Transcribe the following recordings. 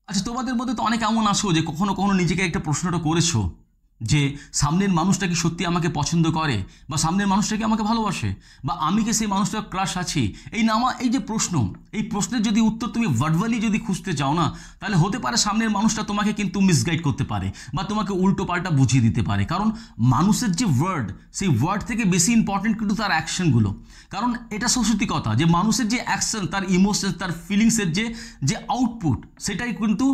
আচ্ছা, তোমাদের মধ্যে তো অনেক এমন আসো যে কখনো কখনো নিজেকে একটা প্রশ্নটা করেছো যে সামনের মানুষটা কি সত্যি আমাকে পছন্দ করে, বা সামনের মানুষটা কি আমাকে ভালোবাসে, বা আমি কি সেই মানুষটার ক্রাশ আছি। এই যে প্রশ্ন, এই প্রশ্নের যদি উত্তর তুমি ভার্বালি যদি খুঁজতে চাও না, তাহলে হতে পারে সামনের মানুষটা তোমাকে কিন্তু মিসগাইড করতে পারে বা তোমাকে উল্টো পাল্টা বুঝিয়ে দিতে পারে। কারণ মানুষের যে ওয়ার্ড, সেই ওয়ার্ড থেকে বেশি ইম্পর্টেন্ট কিন্তু তার অ্যাকশনগুলো। কারণ এটা সত্যি কথা যে মানুষের যে অ্যাকশন, তার ইমোশন, তার ফিলিংসের যে যে আউটপুট, সেটাই কিন্তু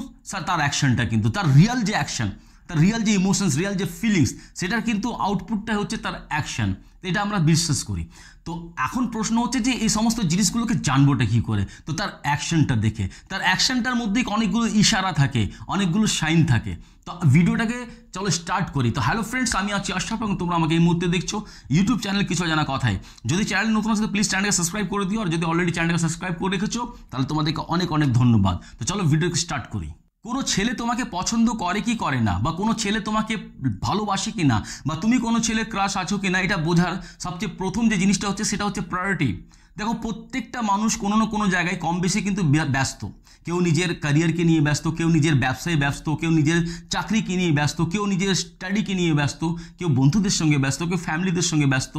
তার অ্যাকশনটা, কিন্তু তার রিয়াল যে অ্যাকশন, তার রিয়াল যে ইমোশনস, রিয়াল যে ফিলিংস, সেটার কিন্তু আউটপুটটা হচ্ছে তার অ্যাকশন। এটা আমরা বিশ্বাস করি। তো এখন প্রশ্ন হচ্ছে যে এই সমস্ত জিনিসগুলোকে জানবোটা কী করে? তো তার অ্যাকশনটা দেখে, তার অ্যাকশনটার মধ্যেই অনেকগুলো ইশারা থাকে, অনেকগুলো সাইন থাকে। তো ভিডিওটাকে চলো স্টার্ট করি। তো হ্যালো ফ্রেন্ডস, আমি আছি আশরাফ এবং তোমরা আমাকে এই মুহূর্তে দেখছো ইউটিউব চ্যানেল কিছু জানা কথায়। যদি চ্যানেল নতুন আসলে প্লিজ চ্যানেলকে সাবস্ক্রাইব করে দিও, আর যদি অলরেডি চ্যানেলকে সাবস্ক্রাইব করে রেখেছো তাহলে তোমাদেরকে অনেক অনেক ধন্যবাদ। তো চলো ভিডিওকে স্টার্ট করি। কোনো ছেলে তোমাকে পছন্দ করে কি করে না, বা কোনো ছেলে তোমাকে ভালোবাসে কি না, বা তুমি কোনো ছেলের ক্রাশ আছো কি না, এটা বোঝার সবচেয়ে প্রথম যে জিনিসটা হচ্ছে সেটা হচ্ছে প্রায়োরিটি। দেখো, প্রত্যেকটা মানুষ কোনো না কোনো জায়গায় কম বেশি কিন্তু ব্যস্ত। কেউ নিজের ক্যারিয়ারকে নিয়ে ব্যস্ত, কেউ নিজের ব্যবসায় ব্যস্ত, কেউ নিজের চাকরিকে নিয়ে ব্যস্ত, কেউ নিজের স্টাডিকে নিয়ে ব্যস্ত, কেউ বন্ধুদের সঙ্গে ব্যস্ত, কেউ ফ্যামিলিদের সঙ্গে ব্যস্ত।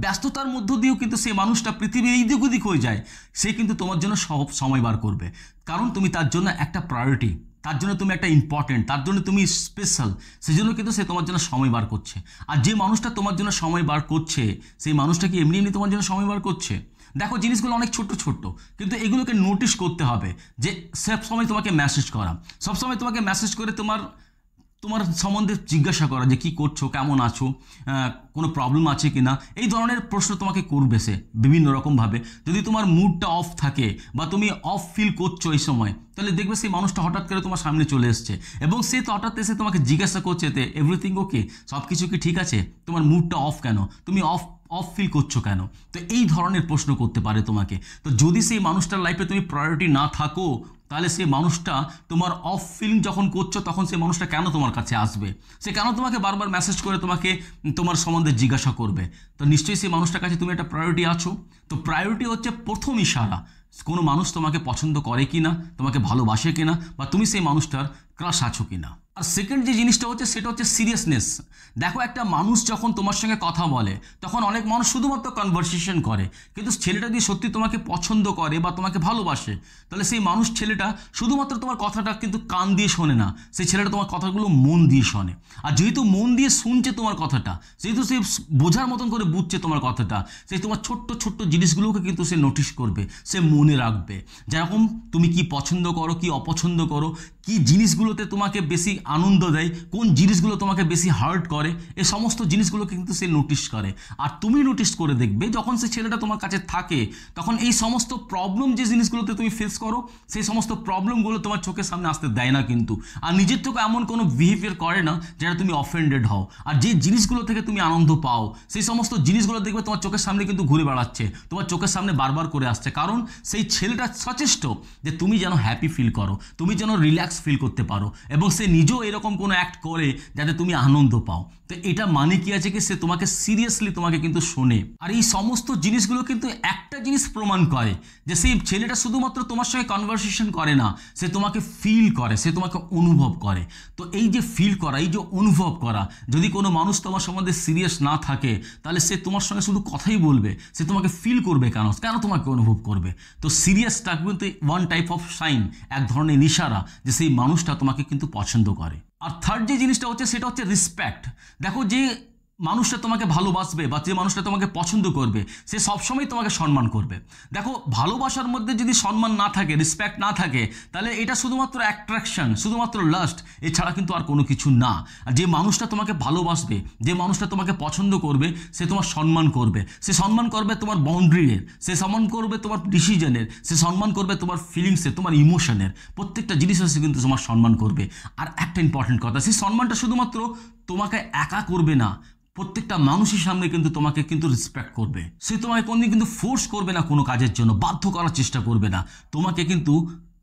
ব্যস্ততার মধ্য দিয়েও কিন্তু সেই মানুষটা পৃথিবীর এইদিক ওদিক হয়ে যায়, সে কিন্তু তোমার জন্য সব সময় বার করবে। কারণ তুমি তার জন্য একটা প্রায়োরিটি, তার জন্য তুমি একটা ইম্পর্টেন্ট, তার জন্য তুমি স্পেশাল, সেই জন্য কিন্তু সে তোমার জন্য সময় বার করছে। আর যে মানুষটা তোমার জন্য সময় বার করছে, সেই মানুষটা কি এমনি এমনি তোমার জন্য সময় বার করছে? দেখো, জিনিসগুলো অনেক ছোট্ট ছোট্ট, কিন্তু এগুলোকে নোটিশ করতে হবে। যে সব সময় তোমাকে মেসেজ করা, সবসময় তোমাকে মেসেজ করে তোমার তোমার সম্বন্ধে জিজ্ঞাসা করা যে কী করছো, কেমন আছো, কোনো প্রবলেম আছে কি না, এই ধরনের প্রশ্ন তোমাকে করবে সে বিভিন্ন রকমভাবে। যদি তোমার মুডটা অফ থাকে বা তুমি অফ ফিল করছো এই সময়, তাহলে দেখবে সেই মানুষটা হঠাৎ করে তোমার সামনে চলে এসছে এবং সে তো হঠাৎ এসে তোমাকে জিজ্ঞাসা করছে তে এভরিথিং ওকে, সব কিছু কি ঠিক আছে, তোমার মুডটা অফ কেন, তুমি অফ অফ ফিল করছো কেন। তো এই ধরনের প্রশ্ন করতে পারে তোমাকে। তো যদি সেই মানুষটার লাইফে তুমি প্রায়োরিটি না থাকো, তাহলে সেই মানুষটা তোমার অফ ফিলিং যখন করছো, তখন সেই মানুষটা কেন তোমার কাছে আসবে, সে কেন তোমাকে বারবার মেসেজ করে তোমাকে তোমার সম্বন্ধে জিজ্ঞাসা করবে? তো নিশ্চয়ই সেই মানুষটার কাছে তুমি একটা প্রায়োরিটি আছো। তো প্রায়োরিটি হচ্ছে প্রথম ইশারা কোনো মানুষ তোমাকে পছন্দ করে কি না, তোমাকে ভালোবাসে কিনা, বা তুমি সেই মানুষটার ক্রাশ আছো কিনা। আর সেকেন্ড যে জিনিসটা হচ্ছে সেটা হচ্ছে সিরিয়াসনেস। দেখো, একটা মানুষ যখন তোমার সঙ্গে কথা বলে, তখন অনেক মানুষ শুধুমাত্র কনভারসেশন করে, কিন্তু ছেলেটা যদি সত্যি তোমাকে পছন্দ করে বা তোমাকে ভালোবাসে, তাহলে সেই মানুষ ছেলেটা শুধুমাত্র তোমার কথাটা কিন্তু কান দিয়ে শোনে না, সেই ছেলেটা তোমার কথাগুলো মন দিয়ে শোনে। আর যেহেতু মন দিয়ে শুনছে তোমার কথাটা, যেহেতু সে বোঝার মতন করে বুঝছে তোমার কথাটা, সেই তোমার ছোট্ট ছোট্ট জিনিসগুলোকে কিন্তু সে নোটিশ করবে, সে মনে রাখবে। যেরকম তুমি কি পছন্দ করো, কি অপছন্দ করো, কি জিনিসগুলোতে তোমাকে বেশি আনন্দ দেয়, কোন জিনিসগুলো তোমাকে বেশি হার্ট করে, এই সমস্ত জিনিসগুলোকে কিন্তু সে নোটিশ করে। আর তুমি নোটিশ করে দেখবে, যখন সে ছেলেটা তোমার কাছে থাকে, তখন এই সমস্ত প্রবলেম যে জিনিসগুলোতে তুমি ফেস করো, সেই সমস্ত প্রবলেমগুলো তোমার চোখের সামনে আসতে দেয় না কিন্তু। আর নিজের থেকে এমন কোনো বিহেভিয়ার করে না যেটা তুমি অফেন্ডেড হও। আর যে জিনিসগুলো থেকে তুমি আনন্দ পাও, সেই সমস্ত জিনিসগুলো দেখবে তোমার চোখের সামনে কিন্তু ঘুরে বেড়াচ্ছে, তোমার চোখের সামনে বারবার করে আসছে। কারণ সেই ছেলেটা সচেষ্ট যে তুমি যেন হ্যাপি ফিল করো, তুমি যেন রিল্যাক্স ফিল করতে পারো, এবং সে নিজেও এরকম কোনো অ্যাক্ট করে যাতে তুমি আনন্দ পাও। তো এটা মানে কি আছে কি, সে তোমাকে সিরিয়াসলি তোমাকে কিন্তু শোনে। আর এই সমস্ত জিনিসগুলো কিন্তু একটা জিনিস প্রমাণ করে যে সেই ছেলেটা শুধুমাত্র তোমার সঙ্গে কনভারসেশন করে না, সে তোমাকে ফিল করে, সে তোমাকে অনুভব করে। তো এই যে ফিল করা, এই যে অনুভব করা, যদি কোনো মানুষ তোমার সম্বন্ধে সিরিয়াস না থাকে, তাহলে সে তোমার সঙ্গে শুধু কথাই বলবে, সে তোমাকে ফিল করবে কেন, কেন তোমাকে অনুভব করবে? তো সিরিয়াসটা কিন্তু ওয়ান টাইপ অফ সাইন, এক ধরনের ইশারা যে সেই মানুষটা তোমাকে কিন্তু পছন্দ করে। আর থার্ড যে জিনিসটা হচ্ছে সেটা হচ্ছে রেসপেক্ট। দেখো, যে মানুষটা তোমাকে ভালোবাসবে বা যে মানুষটা তোমাকে পছন্দ করবে, সে সবসময় তোমাকে সম্মান করবে। দেখো, ভালোবাসার মধ্যে যদি সম্মান না থাকে, রেসপেক্ট না থাকে, তাহলে এটা শুধুমাত্র অ্যাট্রাকশন, শুধুমাত্র লাস্ট, এছাড়া কিন্তু আর কোনো কিছু না। আর যে মানুষটা তোমাকে ভালোবাসবে, যে মানুষটা তোমাকে পছন্দ করবে, সে তোমার সম্মান করবে, সে সম্মান করবে তোমার বাউন্ডারির, সে সম্মান করবে তোমার ডিসিশনের, সে সম্মান করবে তোমার ফিলিংসের, তোমার ইমোশনের, প্রত্যেকটা জিনিসের সে কিন্তু তোমার সম্মান করবে। আর একটা ইম্পর্টেন্ট কথা, সেই সম্মানটা শুধুমাত্র তোমাকে একা করবে না, প্রত্যেকটা মানুষের সামনে কিন্তু তোমাকে কিন্তু রেসপেক্ট করবে। সে তোমাকে কোনদিন কিন্তু ফোর্স করবে না, কোনো কাজের জন্য বাধ্য করার চেষ্টা করবে না, তোমাকে কিন্তু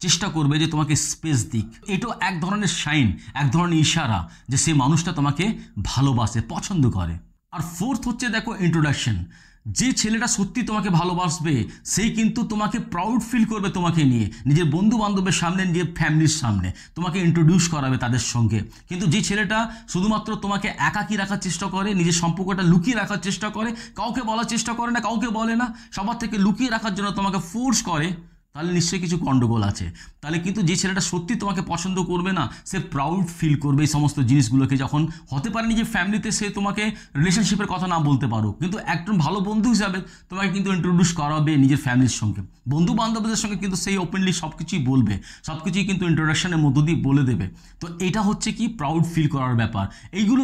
চেষ্টা করবে যে তোমাকে স্পেস দিক। এটাও এক ধরনের সাইন, এক ধরনের ইশারা যে সে মানুষটা তোমাকে ভালোবাসে, পছন্দ করে। আর ফোর্থ হচ্ছে দেখো ইন্ট্রোডাকশন। যে ছেলেটা সত্যি তোমাকে ভালোবাসবে সেই কিন্তু তোমাকে প্রাউড ফিল করবে তোমাকে নিয়ে, নিজের বন্ধু বান্ধবের সামনে, নিজের ফ্যামিলির সামনে তোমাকে ইন্ট্রোডিউস করাবে তাদের সঙ্গে। কিন্তু যে ছেলেটা শুধুমাত্র তোমাকে একাকী রাখার চেষ্টা করে, নিজের সম্পর্কটা লুকিয়ে রাখার চেষ্টা করে, কাউকে বলার চেষ্টা করে না, কাউকে বলে না, সবার থেকে লুকিয়ে রাখার জন্য তোমাকে ফোর্স করে, তাহলে নিশ্চয়ই কিছু গন্ডগোল আছে। তাহলে কিন্তু যে ছেলেটা সত্যি তোমাকে পছন্দ করবে না, সে প্রাউড ফিল করবে এই সমস্ত জিনিসগুলোকে। যখন হতে পারে নিজের ফ্যামিলিতে সে তোমাকে রিলেশনশিপের কথা না বলতে পারো, কিন্তু একজন ভালো বন্ধু হিসাবে তোমাকে কিন্তু ইন্ট্রোডিউস করাবে নিজের ফ্যামিলির সঙ্গে, বন্ধু বান্ধবদের সঙ্গে কিন্তু সেই ওপেনলি সব কিছুই বলবে, সব কিছুই কিন্তু ইন্ট্রোডাকশনের মধ্য দিয়ে বলে দেবে। তো এটা হচ্ছে কি প্রাউড ফিল করার ব্যাপার। এইগুলো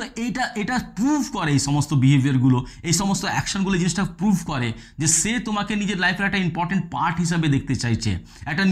এটা প্রুভ করে, এই সমস্ত বিহেভিয়ারগুলো, এই সমস্ত অ্যাকশনগুলো জিনিসটা প্রুভ করে যে সে তোমাকে নিজের লাইফের একটা ইম্পর্টেন্ট পার্ট হিসাবে দেখতে চাইছে, একটা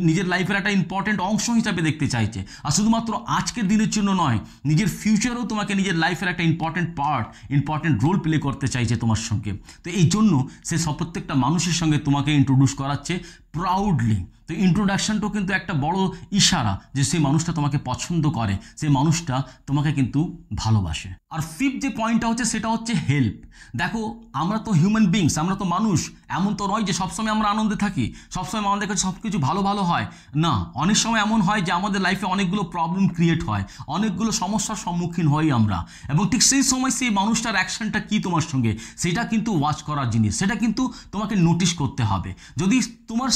নিজের লাইফের একটা ইম্পর্টেন্ট অংশ হিসাবে দেখতে চাইছে। আর শুধুমাত্র আজকের দিনের জন্য নয়, নিজের ফিউচারেও তোমাকে নিজের লাইফের একটা ইম্পর্টেন্ট রোল প্লে করতে চাইছে তোমার সঙ্গে। তো এই জন্য সে প্রত্যেকটা মানুষের সঙ্গে তোমাকে ইন্ট্রোডিউস করাচ্ছে প্রাউডলি। তো ইন্ট্রোডাকশনটাও কিন্তু একটা বড় ইশারা যে সেই মানুষটা তোমাকে পছন্দ করে, সেই মানুষটা তোমাকে কিন্তু ভালোবাসে। আর ফিফথ যে পয়েন্টটা হচ্ছে সেটা হচ্ছে হেল্প। দেখো, আমরা তো হিউম্যান বিংস, আমরা তো মানুষ, এমন তো নয় যে সবসময় আমরা আনন্দে থাকি, সবসময় আমাদের কাছে সব কিছু ভালো ভালো হয় না। অনেক সময় এমন হয় যে আমাদের লাইফে অনেকগুলো প্রবলেম ক্রিয়েট হয়, অনেকগুলো সমস্যার সম্মুখীন হই আমরা, এবং ঠিক সেই সময় সেই মানুষটার অ্যাকশনটা কী তোমার সঙ্গে, সেটা কিন্তু ওয়াচ করার জিনিস, সেটা কিন্তু তোমাকে নোটিশ করতে হবে। যদি তোমার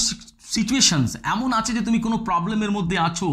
সিচুয়েশনস এমন আছে যে তুমি কোনো প্রবলেমের মধ্যে আছো,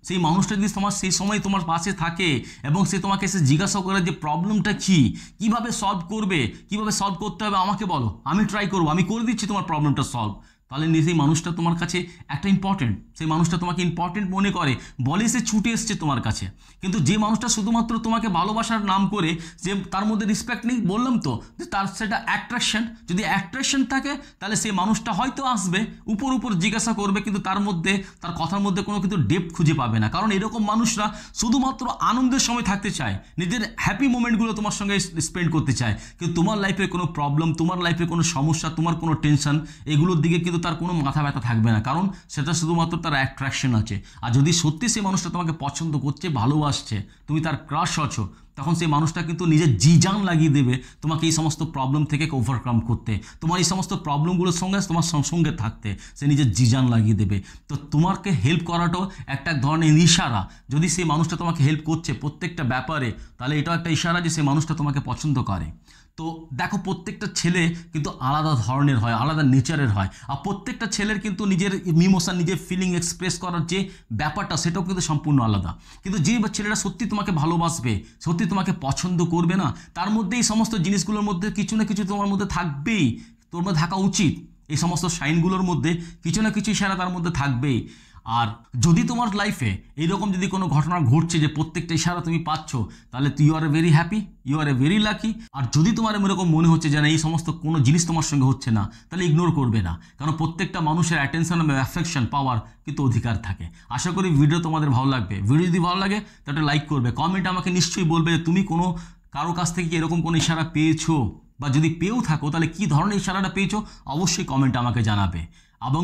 সেই মানুষটা যদি তোমার সেই সময় তোমার পাশে থাকে এবং সে তোমাকে এসে জিজ্ঞাসা করে যে প্রবলেমটা কী, কীভাবে সলভ করবে, কীভাবে সলভ করতে হবে আমাকে বলো, আমি ট্রাই করবো, আমি করে দিচ্ছি তোমার প্রবলেমটা সলভ, তাহলে সেই মানুষটা তোমার কাছে একটা ইম্পর্টেন্ট, সেই মানুষটা তোমাকে ইম্পর্টেন্ট মনে করে বলে সে ছুটে এসছে তোমার কাছে। কিন্তু যে মানুষটা শুধুমাত্র তোমাকে ভালোবাসার নাম করে, যে তার মধ্যে রেসপেক্ট নেই, বললাম তো যে তার সেটা অ্যাট্রাকশন, যদি অ্যাট্রাকশন থাকে তাহলে সেই মানুষটা হয়তো আসবে, উপর জিজ্ঞাসা করবে, কিন্তু তার মধ্যে, তার কথার মধ্যে কোনো কিন্তু ডেপথ খুঁজে পাবে না। কারণ এরকম মানুষরা শুধুমাত্র আনন্দের সময় থাকতে চায়, নিজের হ্যাপি মোমেন্টগুলো তোমার সঙ্গে স্পেন্ড করতে চায়, কিন্তু তোমার লাইফে কোনো প্রবলেম, তোমার লাইফে কোনো সমস্যা, তোমার কোনো টেনশন, এগুলোর দিকে কিন্তু তার কোনো মাথা ব্যথা থাকবে না, কারণ সেটা শুধুমাত্র তার অ্যাট্রাকশন আছে। আর যদি সত্যি সেই মানুষটা তোমাকে পছন্দ করছে, ভালোবাসছে, তুমি তার ক্রাশ আছো, তখন সেই মানুষটা কিন্তু নিজের জান লাগিয়ে দেবে তোমাকে এই সমস্ত প্রবলেম থেকে ওভারকাম করতে, তোমার এই সমস্ত প্রবলেমগুলোর সঙ্গে তোমার সঙ্গে থাকতে সে নিজের জান লাগিয়ে দেবে। তো তোমাকে হেল্প করাটাও একটা ধরনের ইশারা। যদি সেই মানুষটা তোমাকে হেল্প করছে প্রত্যেকটা ব্যাপারে, তাহলে এটাও একটা ইশারা যে সেই মানুষটা তোমাকে পছন্দ করে। তো দেখো, প্রত্যেকটা ছেলে কিন্তু আলাদা ধরনের হয়, আলাদা নেচারের হয়, আর প্রত্যেকটা ছেলের কিন্তু নিজের ইমোশন, নিজের ফিলিং এক্সপ্রেস করার যে ব্যাপারটা, সেটাও কিন্তু সম্পূর্ণ আলাদা। কিন্তু যে ছেলেটা সত্যি তোমাকে ভালোবাসবে, সত্যি তোমাকে পছন্দ করবে না, তার মধ্যে এই সমস্ত জিনিসগুলোর মধ্যে কিছু না কিছু তোমার মধ্যে থাকবেই, তোর মধ্যে থাকা উচিত। এই সমস্ত সাইনগুলোর মধ্যে কিছু না কিছু ইশারা তার মধ্যে থাকবেই। আর যদি তোমার লাইফে এইরকম যদি কোনো ঘটনা ঘটছে যে প্রত্যেকটা ইশারা তুমি পাচ্ছ, তাহলে you are a very happy, you are a very lucky. আর যদি তোমার এরকম মনে হচ্ছে যে না, এই সমস্ত কোনো জিনিস তোমার সঙ্গে হচ্ছে না, তাহলে ইগনোর করবে না, কারণ প্রত্যেকটা মানুষের অ্যাটেনশন এবং অ্যাফেকশন পাওয়ার কিন্তু অধিকার থাকে। আশা করি ভিডিও তোমাদের ভালো লাগবে। ভিডিও যদি ভালো লাগে তাহলে লাইক করবে, কমেন্টে আমাকে নিশ্চয়ই বলবে যে তুমি কোনো কারো কাছ থেকে এরকম কোনো ইশারা পেয়েছো, বা যদি পেয়েও থাকো তাহলে কী ধরনের ইশারাটা পেয়েছো অবশ্যই কমেন্টে আমাকে জানাবে। এবং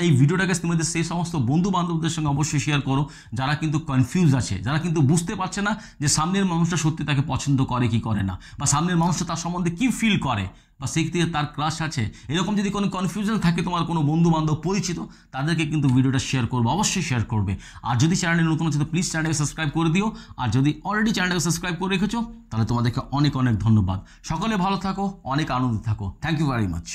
এই ভিডিওটাকে তোমাদের সেই সমস্ত বন্ধু বান্ধবদের সঙ্গে অবশ্যই শেয়ার করো যারা কিন্তু কনফিউজ আছে, যারা কিন্তু বুঝতে পারছে না যে সামনের মানুষটা সত্যি তাকে পছন্দ করে কি করে না, বা সামনের মানুষটা তার সম্বন্ধে কী ফিল করে, বা সেই থেকে তার ক্রাশ আছে। এরকম যদি কোনো কনফিউশন থাকে তোমার কোনো বন্ধু বান্ধব পরিচিত, তাদেরকে কিন্তু ভিডিওটা শেয়ার করবে, অবশ্যই শেয়ার করবে। আর যদি চ্যানেলে নতুন আছে তো প্লিজ চ্যানেলকে সাবস্ক্রাইব করে দিও। আর যদি অলরেডি চ্যানেলকে সাবস্ক্রাইব করে রেখেছো তাহলে তোমাদেরকে অনেক অনেক ধন্যবাদ। সকলে ভালো থাকো, অনেক আনন্দ থাকো। Thank you very much.